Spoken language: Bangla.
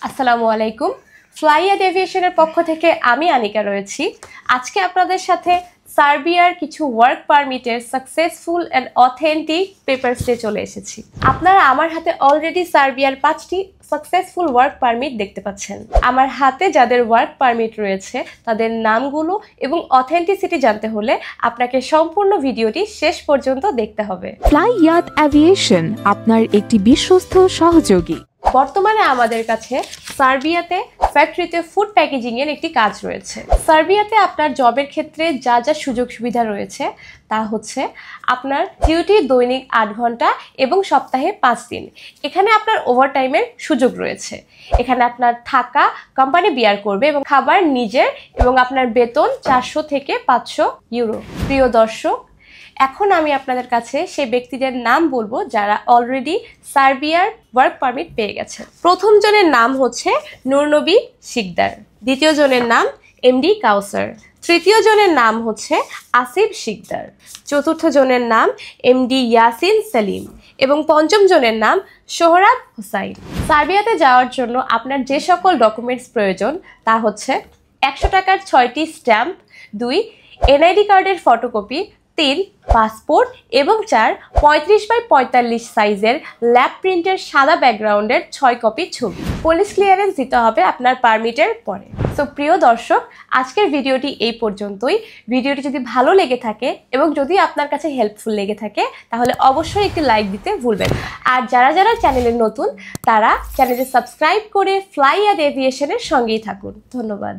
আসসালামু আলাইকুম। ফ্লাইয়াদ এভিয়েশনের পক্ষ থেকে আমি আনিকা রয়েছি। আজকে আপনাদের সাথে সার্বিয়ার কিছু ওয়ার্ক পারমিটের সাকসেসফুল অ্যান্ড অথেন্টিক পেপারস নিয়ে চলে এসেছি। আপনারা আমার হাতে অলরেডি সার্বিয়ার 5টি সাকসেসফুল ওয়ার্ক পারমিট দেখতে পাচ্ছেন। আমার হাতে যাদের ওয়ার্ক পারমিট রয়েছে তাদের নামগুলো এবং অথেন্টিসিটি জানতে হলে আপনাকে সম্পূর্ণ ভিডিওটি শেষ পর্যন্ত দেখতে হবে। ফ্লাইয়াদ এভিয়েশন আপনার একটি বিশ্বস্ত সহযোগী। বর্তমানে আমাদের কাছে সার্বিয়াতে ফ্যাক্টরিতে ফুড প্যাকেজিং এর একটি কাজ রয়েছে। সার্বিয়াতে আপনার জবের ক্ষেত্রে যা যা সুযোগ সুবিধা রয়েছে তা হচ্ছে আপনার ডিউটি দৈনিক 8 ঘন্টা এবং সপ্তাহে 5 দিন। এখানে আপনার ওভারটাইমের সুযোগ রয়েছে। এখানে আপনার থাকা কোম্পানি বিয়ার করবে এবং খাবার নিজের, এবং আপনার বেতন 400 থেকে 500 ইউরো। প্রিয় দর্শক, এখন আমি আপনাদের কাছে সেই ব্যক্তিদের নাম বলবো যারা অলরেডি সার্বিয়ার ওয়ার্ক পারমিট পেয়ে গেছে। প্রথম জনের নাম হচ্ছে নূরনবী শিকদার, দ্বিতীয় জনের নাম এমডি কাউসার, তৃতীয় জনের নাম হচ্ছে আসিফ শিকদার, চতুর্থ জনের নাম এমডি ইয়াসিন সেলিম এবং পঞ্চম জনের নাম সোহরাব হুসাইন। সার্বিয়াতে যাওয়ার জন্য আপনার যে সকল ডকুমেন্টস প্রয়োজন তা হচ্ছে 100 টাকার 6টি স্ট্যাম্প, 2 এনআইডি কার্ডের ফটোকপি, 3 পাসপোর্ট এবং 4 35x45 সাইজের ল্যাব প্রিন্টের সাদা ব্যাকগ্রাউন্ডের 6 কপি ছবি। পুলিশ ক্লিয়ারেন্স দিতে হবে আপনার পারমিটের পরে। সো প্রিয় দর্শক, আজকের ভিডিওটি এই পর্যন্তই। ভিডিওটি যদি ভালো লেগে থাকে এবং যদি আপনার কাছে হেল্পফুল লেগে থাকে তাহলে অবশ্যই একটি লাইক দিতে ভুলবেন। আর যারা যারা চ্যানেলে নতুন তারা চ্যানেলে সাবস্ক্রাইব করে ফ্লাইয়াদ এভিয়েশনের সঙ্গেই থাকুন। ধন্যবাদ।